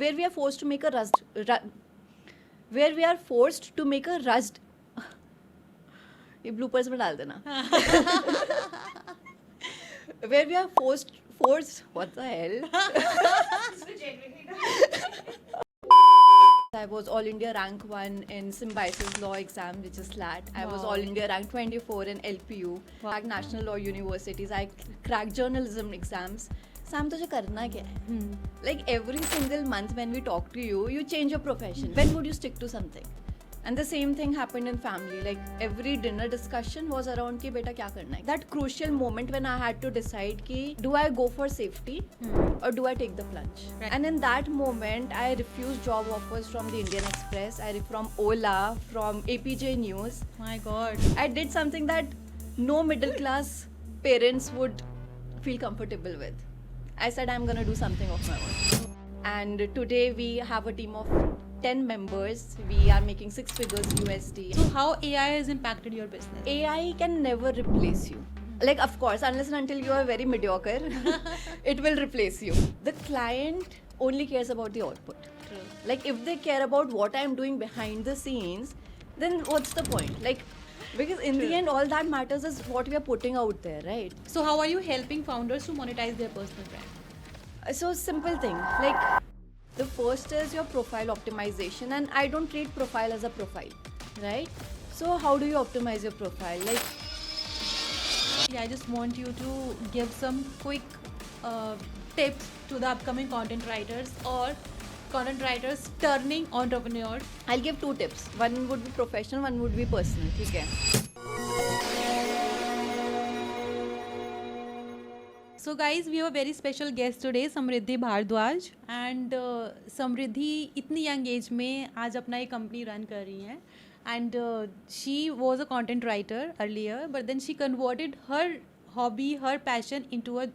where we are forced to make a where we are forced to make a rushed. ये bloopers में डाल देना. Where we are forced. What the hell? I was All India rank 1 in Symbiosis Law exam, which is SLAT. I was Wow. All India rank 24 in LPU. Cracked National Law Universities. I cracked journalism exams. Sam, तुझे करना क्या है? Like every single month when we talk to you, you change your profession. When would you stick to something? And the same thing happened in family. Like every dinner discussion was around कि बेटा क्या करना है? That crucial moment when I had to decide कि do I go for safety or do I take the plunge? Right. And in that moment, I refused job offers from the Indian Express, from Ola, from APJ News. My God. I did something that no middle class parents would feel comfortable with. I said I'm gonna do something of my own. And today we have a team of 10 members. We are making 6 figures USD. So how AI has impacted your business? AI can never replace you. Like, of course, unless and until you are very mediocre, it will replace you. The client only cares about the output. True. Like, if they care about what I'm doing behind the scenes, then what's the point? Like, because in the end, all that matters is what we are putting out there, right? So how are you helping founders to monetize their personal brand? So simple thing, like the first is your profile optimization, and I don't treat profile as a profile, right? So how do you optimize your profile? Like, Yeah, I just want you to give some quick tips to the upcoming content writers or content writers turning entrepreneurs. I'll give 2 tips. One would be professional, one would be personal. ठीक है? So guys, we have a very special guest today, Samriddhi Bhardwaj. And समृद्धि इतनी young age में आज अपना एक company run कर रही हैं. And she was a content writer earlier, but then she converted her hobby, her passion into a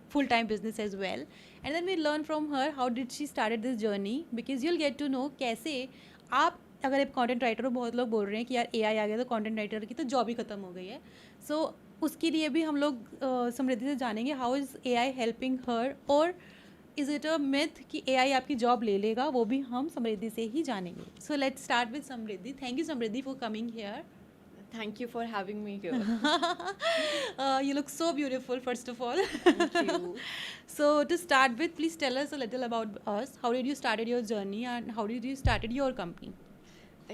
full-time business as well. And then we learn from her how did she started this journey, because you'll get to know कैसे आप अगर एक content writer हो, बहुत लोग बोल रहे हैं कि यार AI आ गया तो कंटेंट राइटर की तो जॉब ही खत्म हो गई है. सो उसके लिए भी हम लोग समृद्धि से जानेंगे how is AI helping her, और इज़ इट अ मिथ कि AI आपकी जॉब ले लेगा, वो भी हम समृद्धि से ही जानेंगे. So let's start with Samriddhi. Thank you Samriddhi for coming here. Thank you for having me here. You look so beautiful, first of all. Thank you. So to start with, please tell us a little about us. How did you started your journey and how did you started your company?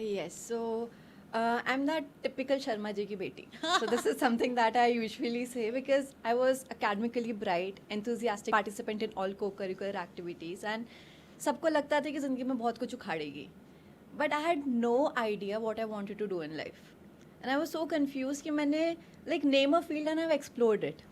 Yes, so I'm that typical Sharma ji ki beti. So this is something that I usually say because I was academically bright, enthusiastic participant in all co-curricular activities, and सबको लगता था कि ज़िंदगी में बहुत कुछ उखाड़ेगी. But I had no idea what I wanted to do in life. And I was so confused कि मैंने like name a field and I've explored it.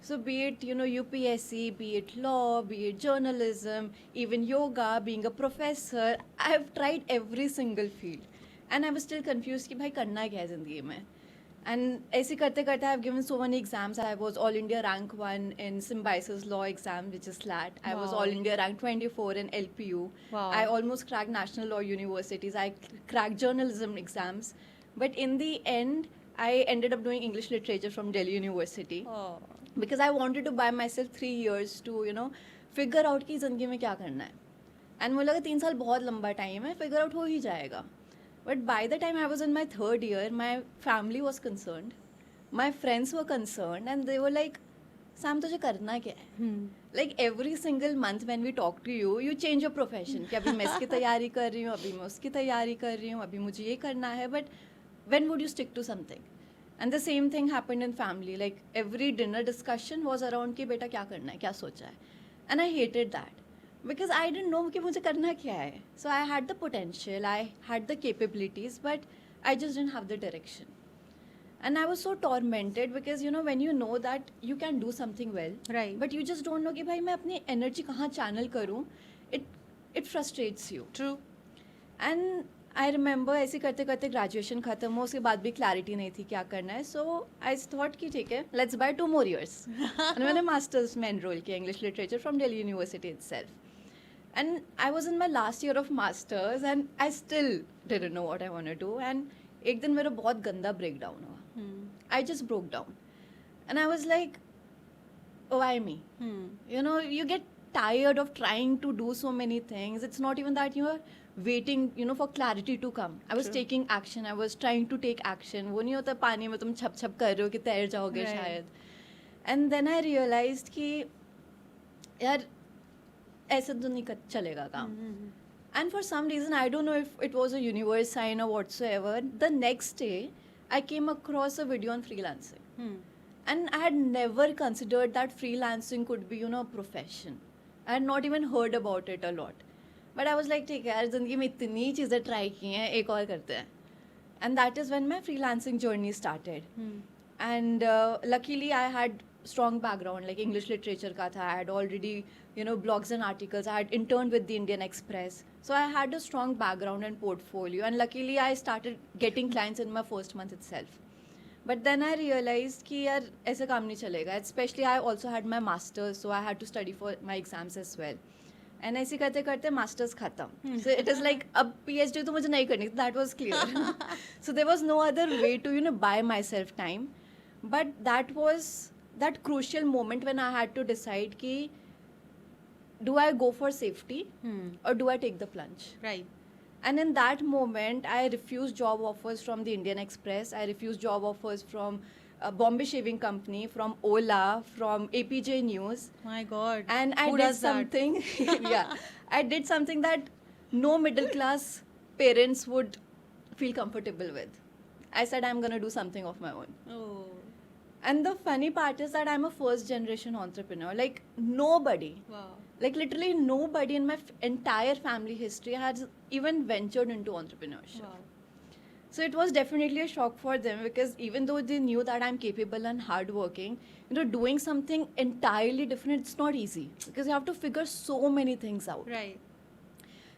So be it, you know, UPSC, be it law, be it journalism, even yoga, being a professor, I've tried every single field. And I was still confused कि भाई करना क्या है ज़िंदगी में. And ऐसे करते करते I've given so many exams. I was All India rank 1 in Symbiosis Law exam, which is SLAT. I was Wow. All India rank 24 in LPU. Wow. I almost cracked National Law Universities. I cracked journalism exams. But in the end, I ended up doing English literature from Delhi University. Oh. Because I wanted to buy myself 3 years to, you know, figure out कि ज़िंदगी में क्या करना है. And मुझे लगा 3 साल बहुत लंबा टाइम है, figure out हो ही जाएगा. But by the time I was in my 3rd year, my family was concerned, my friends were concerned, and they were like, Sam, तुझे करना क्या है? Like every single month when we talk to you, you change your profession. कि अभी मैं इसकी तैयारी कर रही हूँ, अभी मैं उसकी तैयारी कर रही हूँ, अभी मुझे ये करना है. But when would you stick to something? And the same thing happened in family. Like every dinner discussion was around कि बेटा क्या करना है, क्या सोचा है. And I hated that. Because I didn't know कि मुझे करना क्या है. So I had the potential, I had the capabilities, but I just didn't have the direction. And I was so tormented because, you know, when you know that you can do something well, Right. but you just don't know कि भाई मैं अपनी energy कहाँ channel करूँ, it frustrates you. True. And I remember ऐसे करते करते graduation खत्म हो, उसके बाद भी क्लैरिटी नहीं थी क्या करना है. सो आई थॉट कि ठीक है, let's buy 2 more years. And मैंने मास्टर्स में एनरोल किया English literature from Delhi University itself. And I was in my last year of masters and I still didn't know what I want to do. एंड एक दिन मेरा बहुत गंदा break down हुआ. I just broke down and I was like, why me? You know, you get tired of trying to do so many things. It's not even that you're waiting, for clarity to come. I was True. taking action. I was trying to take action. वो नहीं होता पानी में तुम छप छप कर रहे हो कि तैर जाओगे Right. शायद. And then I realized कि यार ऐसे तो नहीं चलेगा काम. And for some reason, I don't know if it was a universe sign or whatsoever, the next day, I came across a video on freelancing. And I had never considered that freelancing could be, a profession. I had not even heard about it a lot. But I was like, ठीक है यार, ज़िंदगी में इतनी चीज़ें try की हैं, एक और करते हैं. And that is when my freelancing journey started. And luckily I had strong background, like English literature ka tha. I had already, blogs and articles. I had interned with the Indian Express. So I had a strong background and portfolio. And luckily I started getting clients in my first month itself. But then I realized कि यार ऐसे काम नहीं चलेगा. Especially I also had my masters, so I had to study for my exams as well. And ऐसे करते करते masters खत्म. So it is like अब PhD तो मुझे नहीं करनी. That was clear. So there was no other way to buy myself time. But that was that crucial moment when I had to decide कि do I go for safety or do I take the plunge? Right. And in that moment, I refused job offers from the Indian Express. I refused job offers from Bombay Shaving Company, from Ola, from APJ News. My God. And I Who did does that? something, yeah, I did something that no middle class parents would feel comfortable with. I said, I'm going to do something of my own. Oh. And the funny part is that I'm a first generation entrepreneur. Like, nobody. Wow. Like literally nobody in my entire family history has even ventured into entrepreneurship. Wow. So it was definitely a shock for them because even though they knew that I'm capable and hardworking, doing something entirely different, it's not easy because you have to figure so many things out. Right.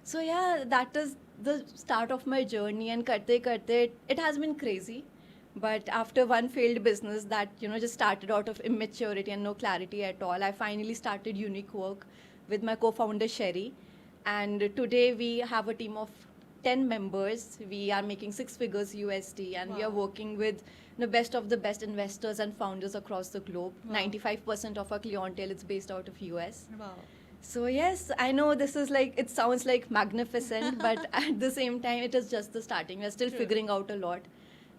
So yeah, that is the start of my journey, and karte it has been crazy. But after one failed business that just started out of immaturity and no clarity at all, I finally started Unique Work with my co-founder Sherry, and today we have a team of 10 members. We are making 6 figures USD, and we are Wow. working with the best of the best investors and founders across the globe. Wow. 95% of our clientele is based out of US. Wow. So yes, I know this is like, it sounds like magnificent, but at the same time, it is just the starting. We're still True. figuring out a lot.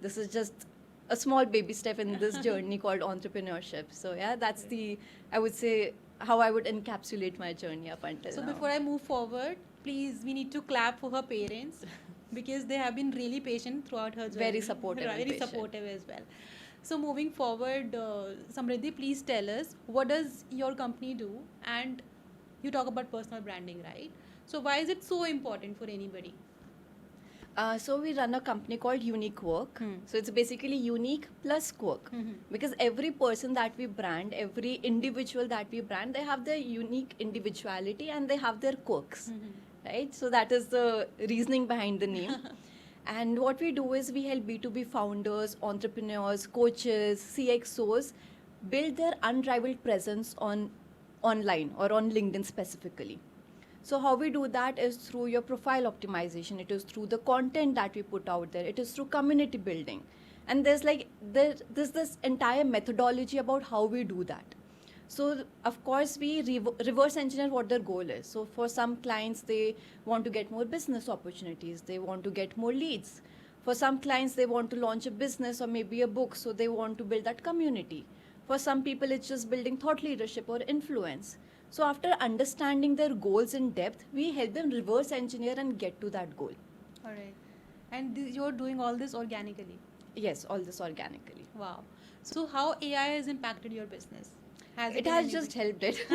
This is just a small baby step in this journey called entrepreneurship. So yeah, that's I would say, how I would encapsulate my journey up until So now. before I move forward, please, we need to clap for her parents because they have been really patient throughout her journey. Very supportive and Very patient. supportive as well. So moving forward, Samriddhi, please tell us, what does your company do? And you talk about personal branding, right? So why is it so important for anybody? So we run a company called Unique Work. Hmm. So it's basically unique plus quirk. Because every person that we brand, every individual that we brand, they have their unique individuality and they have their quirks, right? So that is the reasoning behind the name. And what we do is we help B2B founders, entrepreneurs, coaches, CXOs build their unrivaled presence online or on LinkedIn specifically. So how we do that is through your profile optimization. It is through the content that we put out there. It is through community building. And there's this entire methodology about how we do that. So of course we reverse engineer what their goal is. So for some clients, they want to get more business opportunities. They want to get more leads. For some clients, they want to launch a business or maybe a book. So they want to build that community. For some people, it's just building thought leadership or influence. So after understanding their goals in depth, we help them reverse engineer and get to that goal. All right. And you're doing all this organically. Yes, all this organically. Wow. So how AI has impacted your business? Has It in has any just way? helped it.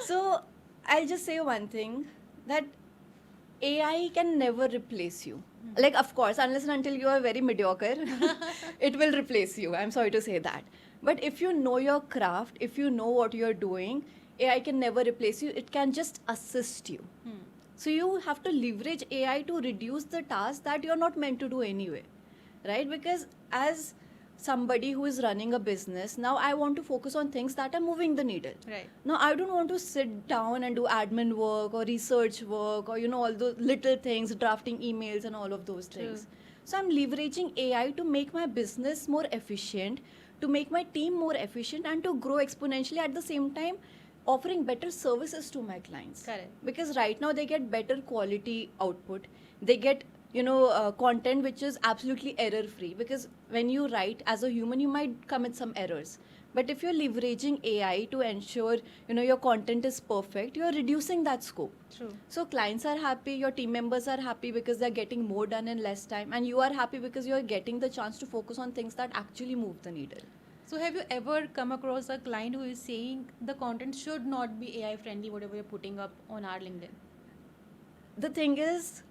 So I'll just say one thing, that AI can never replace you. Like, of course, unless and until you are very mediocre, it will replace you. I'm sorry to say that. But if you know your craft, if you know what you're doing, AI can never replace you. It can just assist you. So you have to leverage AI to reduce the tasks that you're not meant to do anyway, right? Because as somebody who is running a business, now I want to focus on things that are moving the needle. Right. Now I don't want to sit down and do admin work or research work or all those little things, drafting emails and all of those things. True. So I'm leveraging AI to make my business more efficient, to make my team more efficient, and to grow exponentially at the same time, offering better services to my clients. Correct. Because right now they get better quality output. They get content which is absolutely error free, because when you write as a human you might commit some errors, but if you're leveraging AI to ensure your content is perfect, you're reducing that scope. True. So clients are happy, your team members are happy because they're getting more done in less time, and you are happy because you're getting the chance to focus on things that actually move the needle. So have you ever come across a client who is saying the content should not be AI friendly, whatever you're putting up on our LinkedIn? The thing is,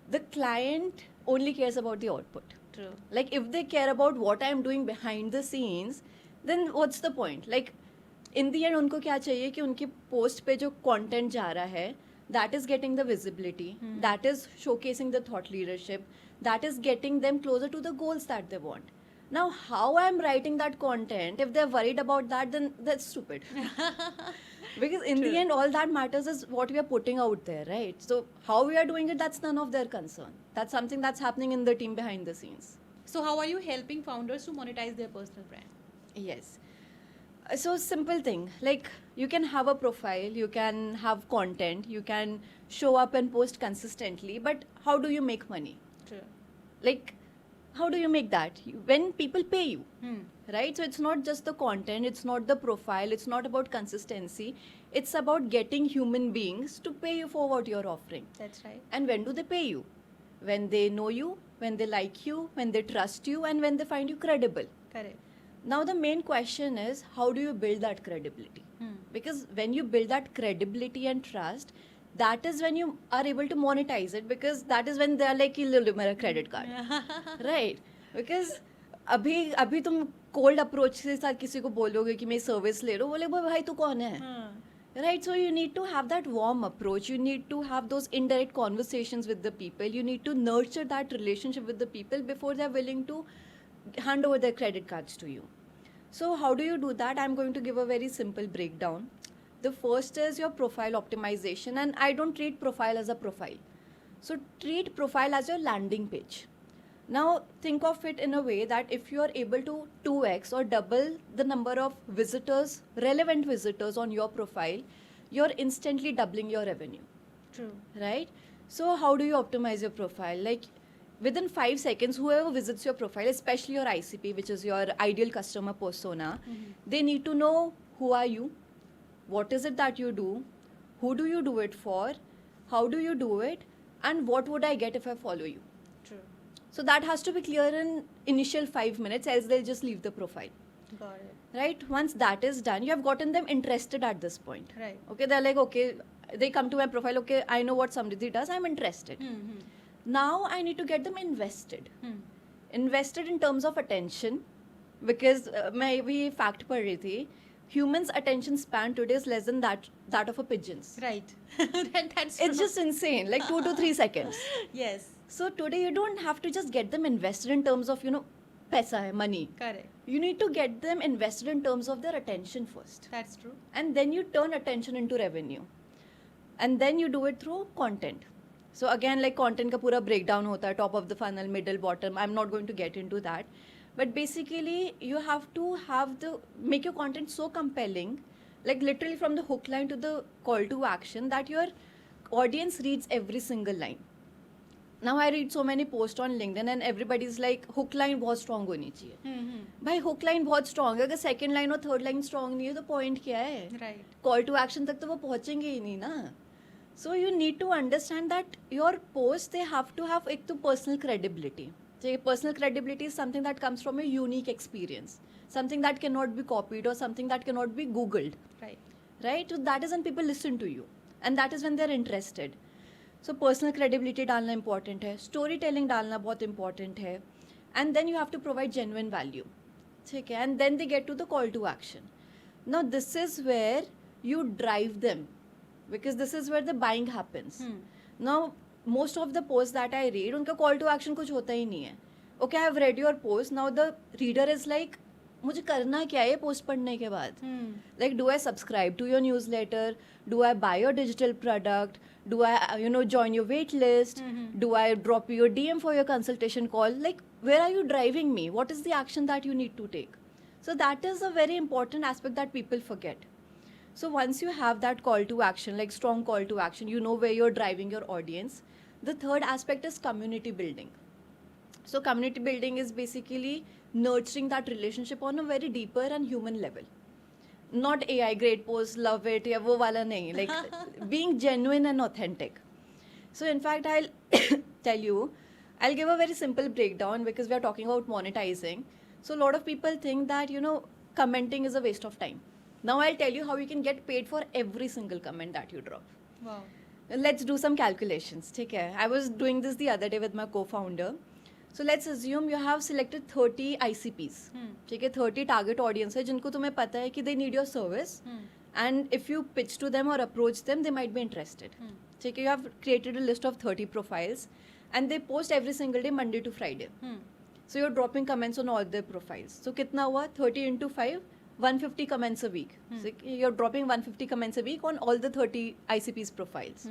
the client only cares about the output. True. Like if they care about what I'm doing behind the scenes, then what's the point? Like in the end उनको क्या चाहिए कि उनकी post पे जो content जा रहा है, that is getting the visibility, that is showcasing the thought leadership, that is getting them closer to the goals that they want. Now how I'm writing that content, if they're worried about that, then that's stupid. Because in the end all that matters is what we are putting out there, right? So how we are doing it, that's none of their concern. That's something that's happening in the team behind the scenes. So how are you helping founders to monetize their personal brand? Yes. So simple thing, like you can have a profile, you can have content, you can show up and post consistently, but how do you make money? True. Like how do you make that? When people pay you, Hmm. right? So it's not just the content, it's not the profile, it's not about consistency, it's about getting human beings to pay you for what you're offering. That's right. And when do they pay you? When they know you, when they like you, when they trust you, and when they find you credible. Correct. Now the main question is, how do you build that credibility? Because when you build that credibility and trust, that is when you are able to monetize it, because that is when they are like, "Ye lo mera credit card." Right? Because अभी तुम cold approach के साथ किसी को बोलोगे कि मैं service ले रहा हूँ, बोले भाई तू कौन है? Right, so you need to have that warm approach. You need to have those indirect conversations with the people. You need to nurture that relationship with the people before they're willing to hand over their credit cards to you. So how do you do that? I'm going to give a very simple breakdown. The first is your profile optimization, and I don't treat profile as a profile. So treat profile as your landing page. Now think of it in a way that if you are able to 2x or double the number of visitors, relevant visitors on your profile, you're instantly doubling your revenue. True. Right? So how do you optimize your profile? Like within 5 seconds, whoever visits your profile, especially your ICP, which is your ideal customer persona, they need to know who are you, what is it that you do, who do you do it for, how do you do it, and what would I get if I follow you. True. So that has to be clear in initial 5 minutes, else they'll just leave the profile. Got it. Right? Once that is done, you have gotten them interested at this point. Right. Okay, they're like, okay, they come to my profile, okay, I know what Samriddhi does, I'm interested. Now I need to get them invested. Invested in terms of attention, because मैं भी fact पढ़ रही थी, humans' attention span today is less than that of a pigeon's. Right. That's It's true. just insane, like 2 to 3 seconds. Yes. So today you don't have to just get them invested in terms of, paisa hai, money. Correct. You need to get them invested in terms of their attention first. That's true. And then you turn attention into revenue. And then you do it through content. So again, like content ka pura breakdown hota hai, top of the funnel, middle, bottom. I'm not going to get into that. But basically, you have to make your content so compelling, like literally from the hook line to the call to action, that your audience reads every single line. Now I read so many posts on LinkedIn and everybody's like, hook line बहुत strong होनी चाहिए. भाई hook line बहुत strong है, अगर second line और third line strong नहीं है तो point क्या है? Right. Call to action तक तो वो पहुँचेंगे ही नहीं ना. So you need to understand that your posts, they have to have एक तो personal credibility. So personal credibility is something that comes from a unique experience, something that cannot be copied or something that cannot be Googled. Right. Right? So that is when people listen to you, and that is when they're interested. So personal credibility डालना important है, storytelling डालना बहुत important है, and then you have to provide genuine value. ठीक है? And then they get to the call to action. Now this is where you drive them, because this is where the buying happens. Now most of the posts that I read, उनका call to action कुछ होता ही नहीं है. Okay, I have read your post. Now the reader is like, मुझे करना क्या है post पढ़ने के बाद? Like, do I subscribe to your newsletter? Do I buy your digital product? Do I, join your wait list? Do I drop you a DM for your consultation call? Like, where are you driving me? What is the action that you need to take? So that is a very important aspect that people forget. So once you have that call to action, like strong call to action, you know where you're driving your audience. The third aspect is community building. So community building is basically nurturing that relationship on a very deeper and human level. Not AI, great post, love it, या वो वाला नहीं, like being genuine and authentic. So in fact, I'll tell you, I'll give a very simple breakdown because we are talking about monetizing. So a lot of people think that, commenting is a waste of time. Now I'll tell you how you can get paid for every single comment that you drop. Wow. Let's do some calculations. ठीक है? I was doing this the other day with my co-founder. So let's assume you have selected 30 ICPs. ठीक है? 30 target audience है जिनको तुम्हें पता है कि they need your service. And if you pitch to them or approach them, they might be interested. ठीक है? You have created a list of 30 profiles and they post every single day, Monday to Friday. So you're dropping comments on all their profiles. So कितना हुआ? 30 into 5, 150 comments a week. So you're dropping 150 comments a week on all the 30 ICPs profiles.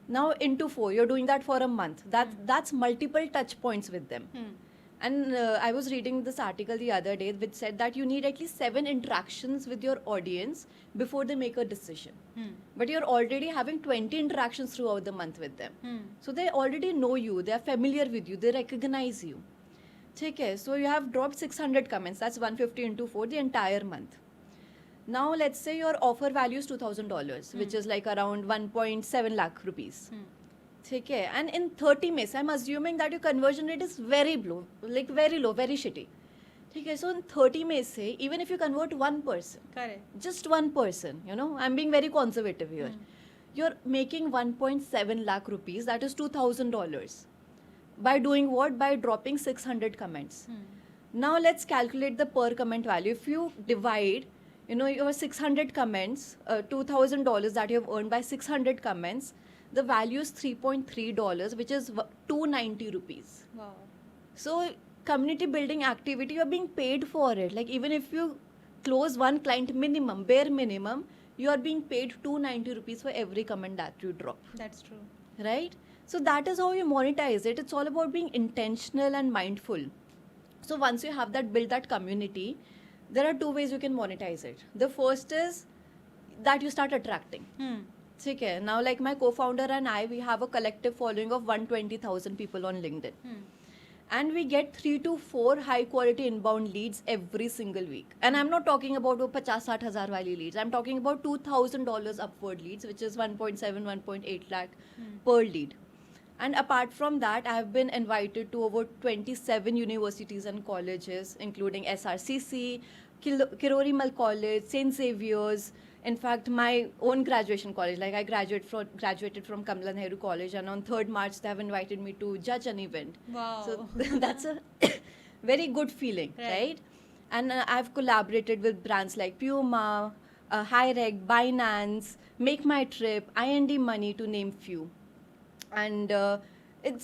Now into 4, you're doing that for a month. That's multiple touch points with them. And I was reading this article the other day which said that you need at least 7 interactions with your audience before they make a decision. But you're already having 20 interactions throughout the month with them. So they already know you, they are familiar with you, they recognize you. ठीक है, so you have dropped 600 comments, that's 150 into 4 the entire month. Now let's say your offer value is $2,000, which is like around 1.7 lakh rupees. ठीक है, and in 30 में से I'm assuming that your conversion rate is very low, like very low, very shitty. ठीक है, so in 30 में से even if you convert one person, Correct. just one person, I'm being very conservative here, you're making 1.7 lakh rupees, that is $2,000. By doing what? By dropping 600 comments. Now let's calculate the per comment value. If you divide, your 600 comments, $2,000 that you have earned by 600 comments, the value is $3.3, which is 290 rupees. Wow. So community building activity, you're being paid for it. Like even if you close one client minimum, bare minimum, you are being paid 290 rupees for every comment that you drop. That's true. Right? So that is how you monetize it. It's all about being intentional and mindful. So once you have that, build that community, there are 2 ways you can monetize it. The first is that you start attracting. Okay. Now like my co-founder and I, we have a collective following of 120,000 people on LinkedIn. And we get 3 to 4 high quality inbound leads every single week. And I'm not talking about 50,000-60,000 wali leads. I'm talking about $2,000 upward leads, which is 1.7, 1.8 lakh per lead. And apart from that, I have been invited to over 27 universities and colleges, including SRCC, Kirorimal College, St. Xavier's. In fact, my own graduation college, like I graduated from Kamala Nehru College, and on 3rd March, they have invited me to judge an event. Wow. So that's a very good feeling, right? And I've collaborated with brands like Puma, Hyrec, Binance, Make My Trip, IND Money, to name few. And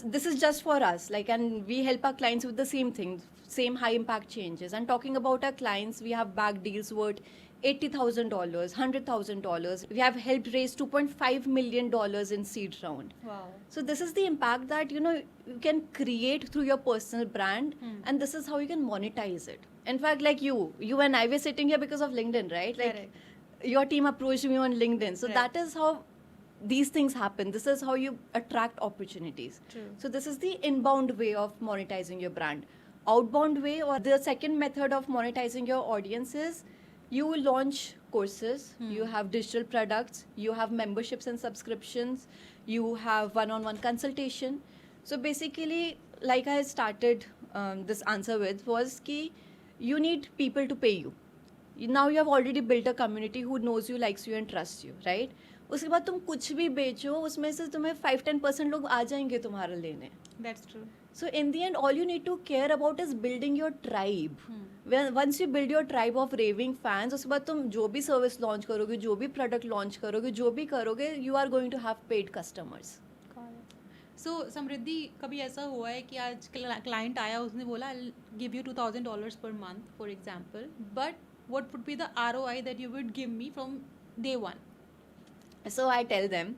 this is just for us, and we help our clients with the same thing, same high impact changes. And talking about our clients, we have bagged deals worth $80,000, $100,000. We have helped raise $2.5 million in seed round. Wow. So this is the impact that you can create through your personal brand, and this is how you can monetize it. In fact, like you and I were sitting here because of LinkedIn, right? Like Correct. Your team approached me on LinkedIn. So that is how these things happen. This is how you attract opportunities. True. So this is the inbound way of monetizing your brand. Outbound way, or the second method of monetizing your audience, is you launch courses, you have digital products, you have memberships and subscriptions, you have one-on-one consultation. So basically, like I started this answer with, was ki you need people to pay you. Now you have already built a community who knows you, likes you and trusts you, right? उसके बाद तुम कुछ भी बेचो, उसमें से तुम्हें 5-10% लोग आ जाएंगे तुम्हारा लेने. That's true. So in the end, all you need to care about is building your tribe. Once you build your tribe of raving fans, उसके बाद तुम जो भी service launch करोगे, जो भी product launch करोगे, जो भी करोगे, you are going to have paid customers. So समृद्धि, कभी ऐसा हुआ है कि आज client आया, उसने बोला I'll give you $2,000 per month, for example, but what would be the ROI that you would give me from day one? So I tell them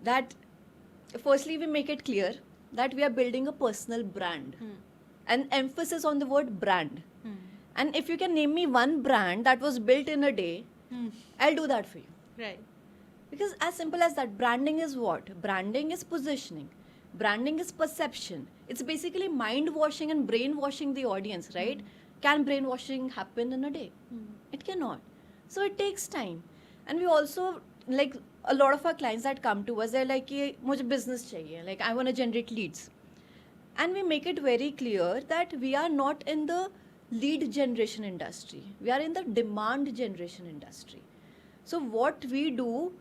that firstly we make it clear that we are building a personal brand, and emphasis on the word brand. And if you can name me one brand that was built in a day I'll do that for you. Right. Because as simple as that, branding is what? Branding is positioning. Branding is perception. It's basically mind washing and brainwashing the audience, right? Can brainwashing happen in a day? It cannot. So it takes time. And we also, like, a lot of our clients that come to us, they're like, "Ye, mujhe business chahiye. Like, I want to generate leads." And we make it very clear that we are not in the lead generation industry. We are in the demand generation industry. So what we do,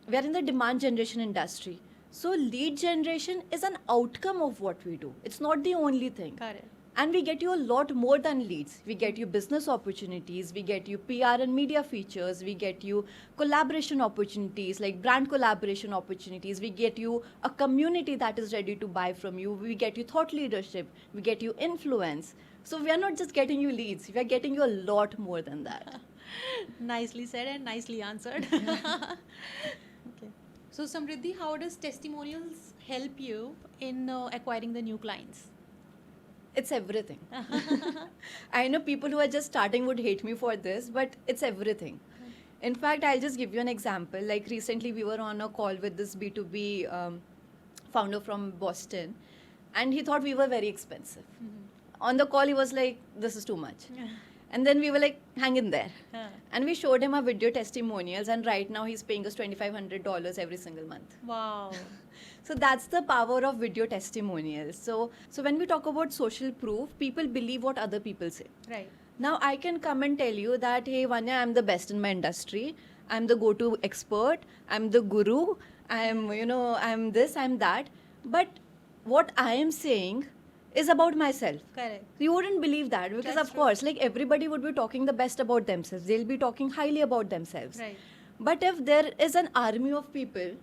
we are in the demand generation industry. So lead generation is an outcome of what we do. It's not the only thing. Correct. And we get you a lot more than leads. We get you business opportunities, we get you PR and media features, we get you collaboration opportunities, like brand collaboration opportunities, we get you a community that is ready to buy from you, we get you thought leadership, we get you influence. So we are not just getting you leads, we are getting you a lot more than that. Nicely said and nicely answered. Okay. So Samriddhi, how does testimonials help you in acquiring the new clients? It's everything. I know people who are just starting would hate me for this, but it's everything. In fact, I'll just give you an example. Like recently, we were on a call with this B2B founder from Boston, and he thought we were very expensive. On the call, he was like, "This is too much." And then we were like, "Hang in there." And we showed him our video testimonials, and right now he's paying us $2,500 every single month. Wow. So that's the power of video testimonials. So when we talk about social proof, people believe what other people say. Right. Now I can come and tell you that, hey Vanya, I'm the best in my industry. I'm the go-to expert. I'm the guru. I'm this, I'm that. But what I am saying is about myself. Correct. You wouldn't believe that because That's of true. course, like everybody would be talking the best about themselves. They'll be talking highly about themselves. Right. But if there is an army of people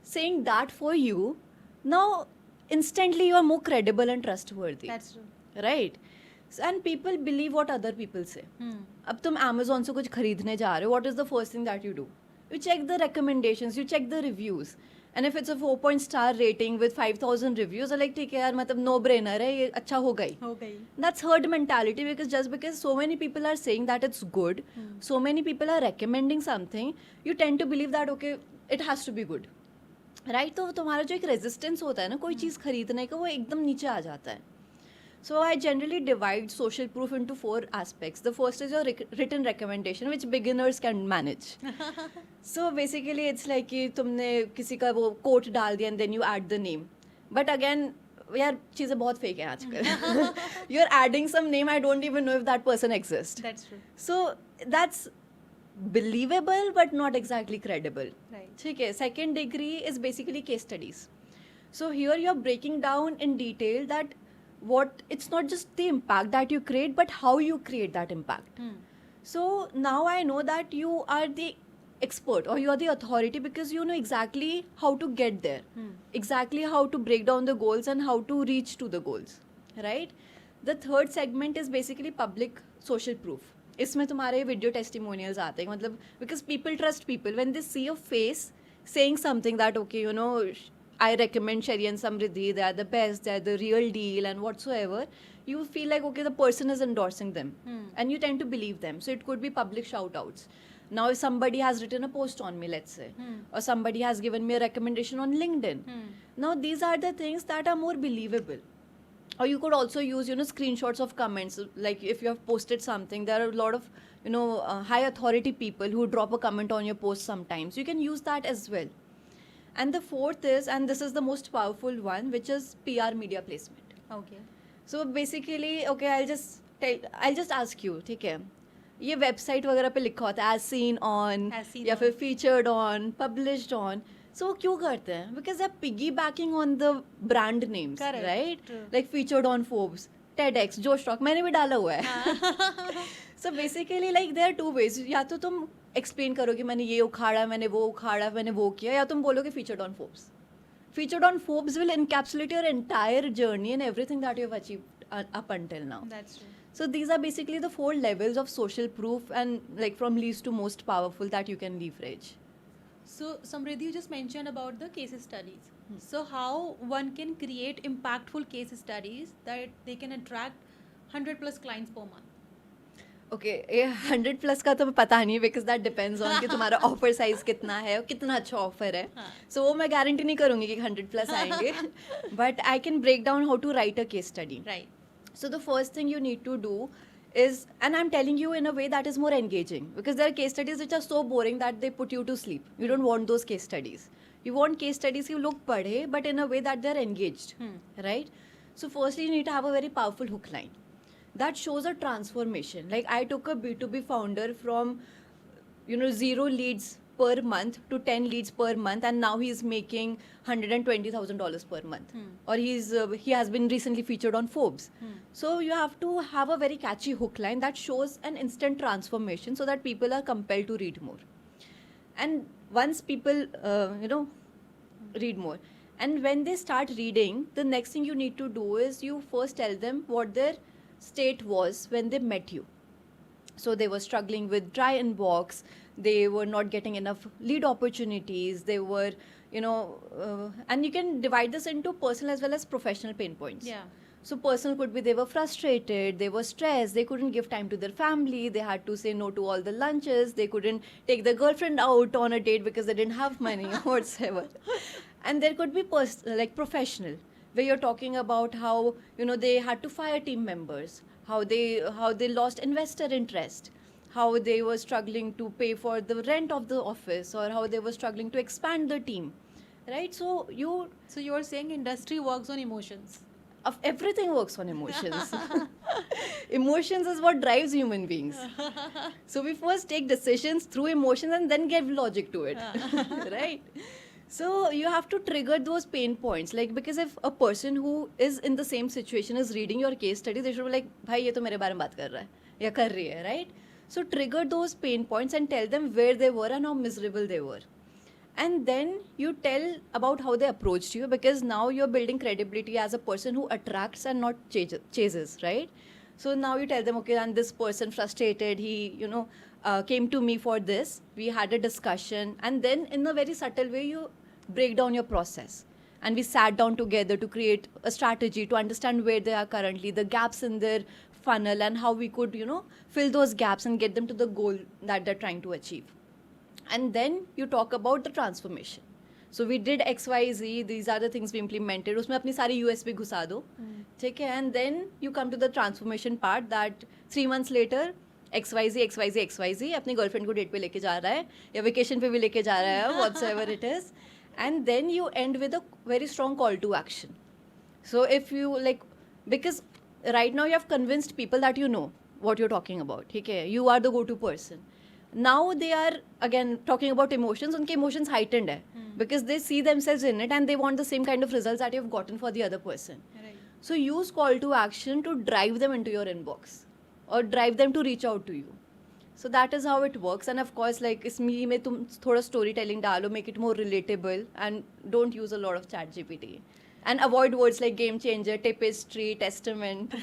saying that for you, now instantly you are more credible and trustworthy. That's true. Right? And people believe what other people say. अब तुम Amazon से कुछ खरीदने जा रहे हो, what is the first thing that you do? You check the recommendations, you check the reviews. And if it's a 4-point star rating with 5,000 reviews, you're like, ठीक है यार, मतलब no brainer है, ये अच्छा हो गई. हो गई. That's herd mentality because just because so many people are saying that it's good, so many people are recommending something, you tend to believe that okay, it has to be good. Right? तो तुम्हारा जो एक resistance होता है ना कोई चीज़ खरीदने का वो एकदम नीचे आ जाता है. So I generally divide social proof into 4 aspects. The first is your written recommendation, which beginners can manage. So basically, it's like कि तुमने किसी का वो quote डाल दिया and then you add the name. But again, यार चीज़ें बहुत fake हैं आजकल. You're adding some name, I don't even know if that person exists. That's true. So that's believable but not exactly credible. Right. ठीक है. Second degree is basically case studies. So here you're breaking down in detail that it's not just the impact that you create but how you create that impact. So now I know that you are the expert or you are the authority because you know exactly how to get there, exactly how to break down the goals and how to reach to the goals, right? The third segment is basically public social proof. इसमें तुम्हारे video testimonials आते हैं मतलब because people trust people when they see a face saying something that okay, you know, I recommend Sherry and Samriddhi, they are the best, they are the real deal and whatsoever, you feel like okay, the person is endorsing them and you tend to believe them. So it could be public shout outs. Now if somebody has written a post on me, let's say, or somebody has given me a recommendation on LinkedIn, now these are the things that are more believable. Or you could also use, you know, screenshots of comments. Like if you have posted something, there are a lot of, you know, high authority people who drop a comment on your post sometimes. You can use that as well. And the fourth is, and this is the most powerful one, which is PR media placement. Okay. So basically, okay, I'll just ask you, ठीक है? ये website वगैरह पे लिखा होता है as seen on, As seen या on. फिर featured on, published on. So वो क्यों करते हैं? Because they're piggybacking on the brand names, Correct. right? True. Like featured on Forbes, TEDx, Josh Talk, मैंने भी डाला हुआ है. So basically, like there are 2 ways. या तो तुम explain करो कि मैंने ये उखाड़ा, मैंने वो उखाड़ा, मैंने वो किया, या तुम बोलो कि featured on Forbes. Featured on Forbes will encapsulate your entire journey and everything that you've achieved up until now. That's true. So these are basically the 4 levels of social proof and like from least to most powerful that you can leverage. So Samriddhi, you just mentioned about the case studies. So how one can create impactful case studies that they can attract 100+ clients per month? Okay ये 100 plus का तो पता नहीं, because that depends on कि तुम्हारा offer size कितना है और कितना अच्छा ऑफर है. हाँ. सो वो मैं गारंटी नहीं करूंगी कि 100 प्लस आएंगे, but I can break down how to write a case study. Right. So the first thing you need to do is, and I'm telling you in a way that is more engaging, because there are case studies which are so boring that they put you to sleep. You don't want those case studies. You want case studies you look padhe, but in a way that they're engaged, right? So firstly, you need to have a very powerful hook line that shows a transformation. Like I took a B2B founder from, 0 leads per month to 10 leads per month, and now he's making $120,000 per month, or he has been recently featured on Forbes. So you have to have a very catchy hook line that shows an instant transformation so that people are compelled to read more. And once people read more, and when they start reading, the next thing you need to do is you first tell them what their state was when they met you. So they were struggling with dry inbox, they were not getting enough lead opportunities, they were, and you can divide this into personal as well as professional pain points. Yeah. So personal could be they were frustrated, they were stressed, they couldn't give time to their family, they had to say no to all the lunches, they couldn't take their girlfriend out on a date because they didn't have money or whatsoever. And there could be like professional, where you're talking about how they had to fire team members, how they lost investor interest, how they were struggling to pay for the rent of the office, or how they were struggling to expand the team, right? So you're saying industry works on emotions. of everything works on emotions. Emotions is what drives human beings. So we first take decisions through emotions and then give logic to it. Right? So you have to trigger those pain points, like, because if a person who is in the same situation is reading your case study, they should be like, bhai ye to mere bare mein baat kar raha hai ya kar rahi hai, right? So trigger those pain points and tell them where they were and how miserable they were. And then you tell about how they approached you, because now you're building credibility as a person who attracts and not chases, right? So now you tell them, okay, and this person frustrated, he came to me for this, we had a discussion, and then in a very subtle way you break down your process, and we sat down together to create a strategy to understand where they are currently, the gaps in their funnel, and how we could fill those gaps and get them to the goal that they're trying to achieve. And then you talk about the transformation. So we did XYZ, these are the things we implemented, उसमें अपनी सारी USP घुसा दो, ठीक है? And then you come to the transformation part, that 3 months later XYZ अपनी girlfriend को date पे लेके जा रहा है या वेकेशन पे भी लेके जा रहा है, whatsoever it is. And then you end with a very strong call to action. So if you because right now you have convinced people that you know what you're talking about, ठीक है? You are the go-to person. Now they are again talking about emotions. उनके emotions heightened है, because they see themselves in it and they want the same kind of results that you've gotten for the other person. Right. So use call to action to drive them into your inbox or drive them to reach out to you. So that is how it works. And of course, इसमें में तुम थोड़ा storytelling डालो, make it more relatable, and don't use a lot of ChatGPT. And avoid words like game changer, tapestry, testament.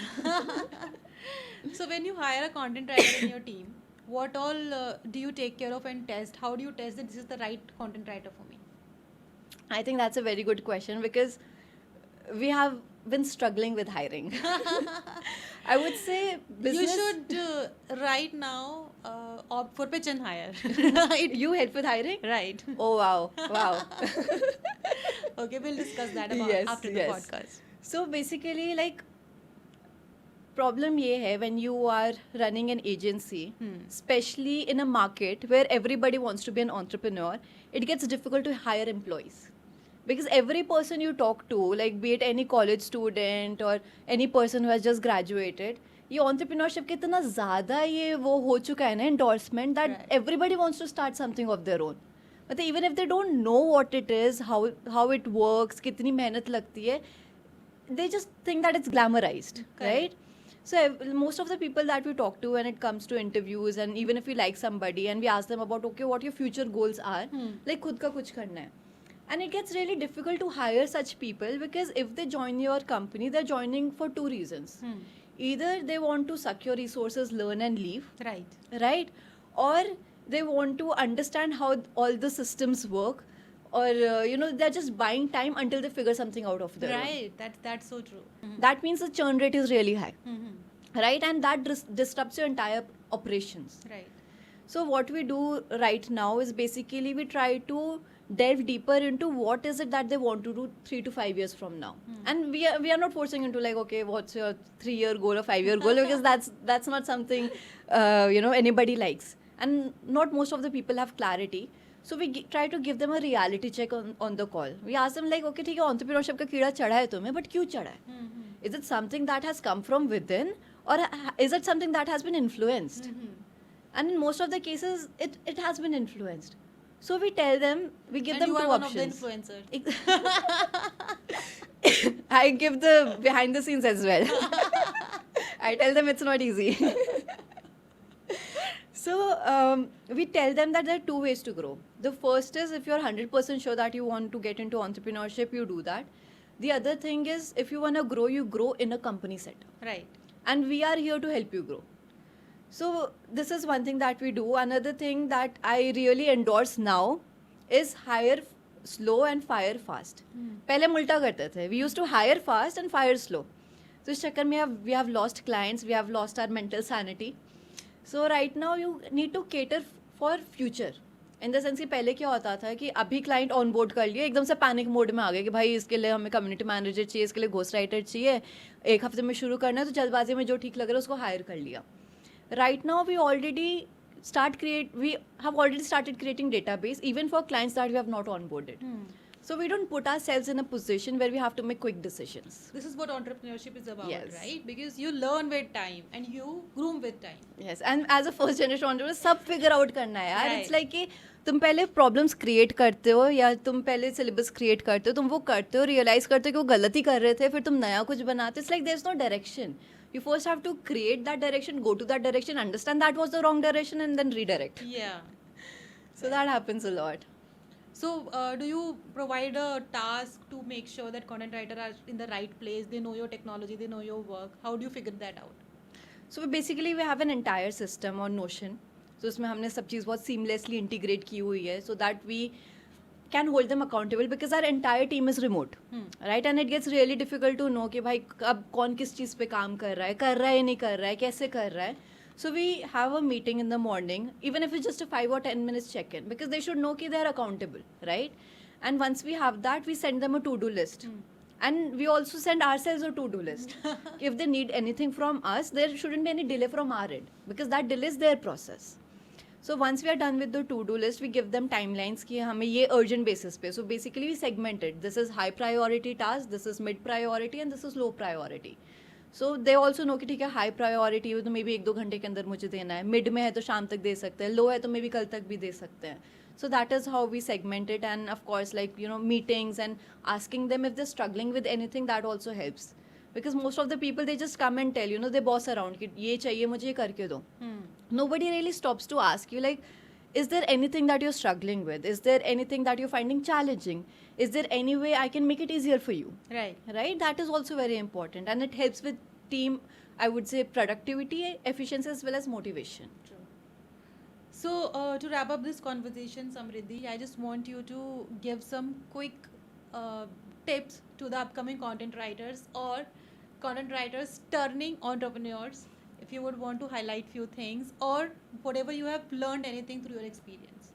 So when you hire a content writer in your team, what all do you take care of and test? How do you test that this is the right content writer for me? I think that's a very good question, because we have been struggling with hiring. I would say business. You should right now opt for pitch and hire. You help with hiring? Right. Oh wow. Okay, we'll discuss that after the podcast. So basically, problem ये है, when you are running an agency, especially in a market where everybody wants to be an entrepreneur, it gets difficult to hire employees. Because every person you talk to, be it any college student or any person who has just graduated, ये entrepreneurship के इतना ज़्यादा ये वो हो चुका है ना, endorsement, that everybody wants to start something of their own. But even if they don't know what it is, how it works, कितनी मेहनत लगती है, they just think that it's glamorized, right? So most of the people that we talk to when it comes to interviews, and even if we like somebody and we ask them about, okay, what your future goals are, खुद का कुछ करना है. And it gets really difficult to hire such people, because if they join your company, they're joining for two reasons. Either they want to suck your resources, learn and leave. Right? Or they want to understand how all the systems work, or they're just buying time until they figure something out of their own. Right. That's so true. That means the churn rate is really high. right? And that disrupts your entire operations. Right. So what we do right now is basically we try to delve deeper into what is it that they want to do 3 to 5 years from now. And we are not forcing into like, okay, what's your 3 year goal or 5 year goal, because that's not something anybody likes, and not most of the people have clarity. So we try to give them a reality check on the call. We ask them like, okay, ठीक है, entrepreneurship का कीड़ा चढ़ा है तुम्हें, but क्यों चढ़ा है? Is it something that has come from within, or is it something that has been influenced? And in most of the cases, it has been influenced. So we tell them, we give And them you are two one options. of the influencers. I give the behind the scenes as well. I tell them it's not easy. So we tell them that there are two ways to grow. The first is, if you're 100% sure that you want to get into entrepreneurship, you do that. The other thing is, if you want to grow, you grow in a company setup. Right. And we are here to help you grow. So this is one thing that we do. Another thing that I really endorse now is hire slow and fire fast. पहले हम उल्टा करते थे. We used to hire fast and fire slow. So इस चक्कर में we have lost clients, we have lost our mental sanity. So right now you need to cater for future. In the sense कि पहले क्या होता था कि अभी क्लाइंट ऑन बोर्ड कर लिए, एकदम से पैनिक मोड में आ गए कि भाई इसके लिए हमें कम्युनिटी मैनेजर चाहिए, इसके लिए घोस्ट राइटर चाहिए, एक हफ्ते में शुरू करना है, तो जल्दबाजी में जो ठीक लग रहा है उसको हायर कर लिया. Right now we have already started creating database even for clients that we have not onboarded. So we don't put ourselves in a position where we have to make quick decisions. This is what entrepreneurship is about, Yes. right? Because you learn with time and you groom with time. Yes, and as a first generation entrepreneur, सब figure out करना है यार. Right. It's like कि तुम पहले problems create करते हो, या तुम पहले सिलेबस क्रिएट करते हो, तुम वो करते हो, रियलाइज करते हो कि वो गलती कर रहे थे, फिर तुम नया कुछ बनाते हो. It's like there is no direction. You first have to create that direction, go to that direction, understand that was the wrong direction, and then redirect. Yeah. So that happens a lot. So do you provide a task to make sure that content writer are in the right place? They know your technology, they know your work. How do you figure that out? So basically we have an entire system on Notion. So उसमें हमने सब चीज़ बहुत seamlessly integrate की हुई है, so that we can hold them accountable, because our entire team is remote, right? And it gets really difficult to know कि भाई अब कौन किस चीज़ पे काम कर रहा है या नहीं कर रहा है, कैसे कर रहा है. So we have a meeting in the morning, even if it's just a 5 or 10 minutes check-in, because they should know कि they are accountable, right? And once we have that, we send them a to-do list. And we also send ourselves a to-do list. If they need anything from us, there shouldn't be any delay from our end, because that delays their process. So once we are done with the to-do list, we give them timelines कि हमें ये urgent basis पे. So basically we segment it. This is high priority task, this is mid priority, and this is low priority. So they also know कि ठीक है, high priority है तो may be 1-2 घंटे के अंदर मुझे देना है, mid में है तो शाम तक दे सकते हैं, low है तो मे बी कल तक भी दे सकते हैं. So that is how we segment it, and of course, like, meetings and asking them if they're struggling with anything, that also helps. Because most of the people, they just come and tell, they boss around कि ये चाहिए मुझे, ये करके दो. Nobody really stops to ask you, like, is there anything that you're struggling with? Is there anything that you're finding challenging? Is there any way I can make it easier for you? Right. Right? That is also very important, and it helps with team, I would say, productivity, efficiency, as well as motivation. True. So to wrap up this conversation, Samriddhi, I just want you to give some quick tips to the upcoming content writers or content writers turning entrepreneurs. If you would want to highlight few things, or whatever you have learned anything through your experience.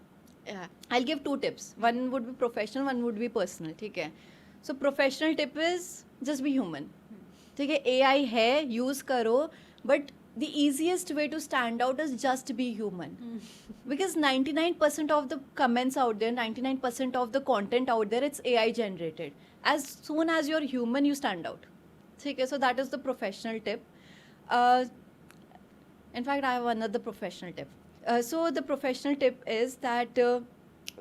Yeah, I'll give 2 tips. One would be professional, one would be personal. ठीक है. So professional tip is just be human. ठीक है, AI है, use करो, but the easiest way to stand out is just be human. Because 99% of the comments out there, 99% of the content out there, it's AI generated. As soon as you're human, you stand out. ठीक है, so that is the professional tip. In fact, I have another professional tip. So the professional tip is that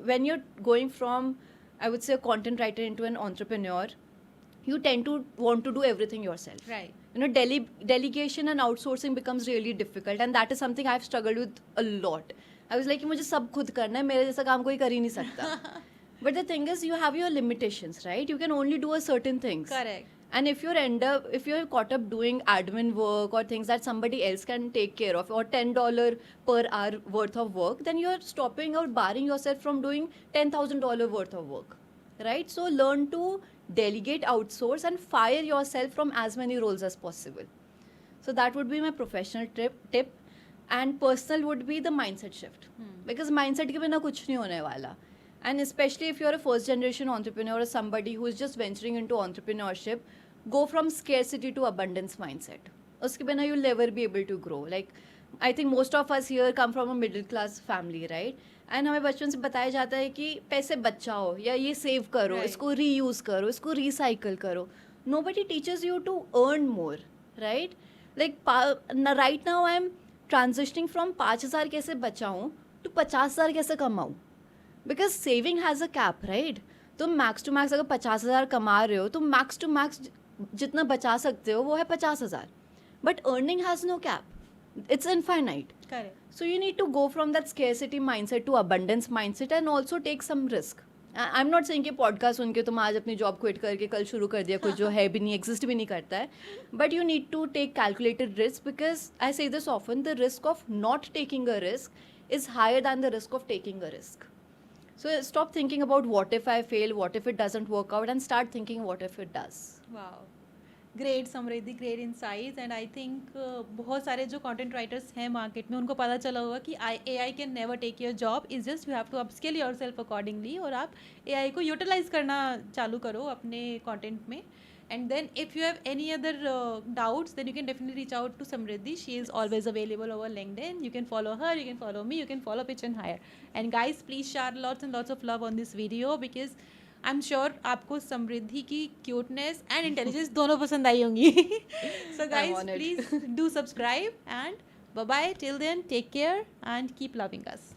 when you're going from, I would say, a content writer into an entrepreneur, you tend to want to do everything yourself. Right. Delegation and outsourcing becomes really difficult, and that is something I've struggled with a lot. I was like, मुझे सब खुद करना है, मेरे जैसा काम कोई कर ही नहीं सकता. But the thing is, you have your limitations, right? You can only do a certain things. Correct. And if you're caught up doing admin work or things that somebody else can take care of, or $10 per hour worth of work, then you're stopping or barring yourself from doing $10,000 worth of work, right? So learn to delegate, outsource, and fire yourself from as many roles as possible. So that would be my professional tip. And personal would be the mindset shift. Because mindset के बिना कुछ नहीं होने वाला. And especially if you're a first generation entrepreneur or somebody who is just venturing into entrepreneurship, go from scarcity to abundance mindset. उसके बिना you'll never be able to grow. Like, I think most of us here come from a middle class family, right? And हमें बचपन से बताया जाता है कि पैसे बचाओ या ये सेव करो, Right. इसको रीयूज़ करो, इसको रिसाइकल करो. Nobody teaches you to earn more, right? Like, right now I am transitioning from 5,000 कैसे बचाऊँ to 50,000 कैसे कमाऊँ. Because saving has a cap, right? तुम मैक्स टू मैक्स अगर 50,000 कमा रहे हो तो मैक्स टू मैक्स जितना बचा सकते हो वो है 50,000. But earning has no cap, it's infinite. Correct. So you need to go from that scarcity mindset to abundance mindset and also take some risk. I'm not saying कि podcast सुन के तुम आज अपनी जॉब क्विट करके कल शुरू कर दिया, कुछ जो है भी नहीं, एग्जिस्ट भी नहीं करता है. But you need to take calculated risk because I say this often, the risk of not taking a risk is higher than the risk of taking a risk. So stop thinking about what if I fail, what if it doesn't work out, and start thinking what if it does. Wow, great Samriddhi, great insights. And I think बहुत सारे जो content writers हैं market में उनको पता चला होगा कि AI can never take your job. Is just you have to upskill yourself accordingly, और आप AI को यूटिलाइज करना चालू करो अपने कंटेंट में. And then if you have any other doubts, then you can definitely reach out to Samriddhi. She is always available over LinkedIn. You can follow her, you can follow me, you can follow Pitch and Hire. And guys, please share lots and lots of love on this video because I'm sure आपको समृद्धि की cuteness and intelligence दोनों पसंद आई होंगी. So guys, honored. please do subscribe and bye bye. Till then, take care and keep loving us.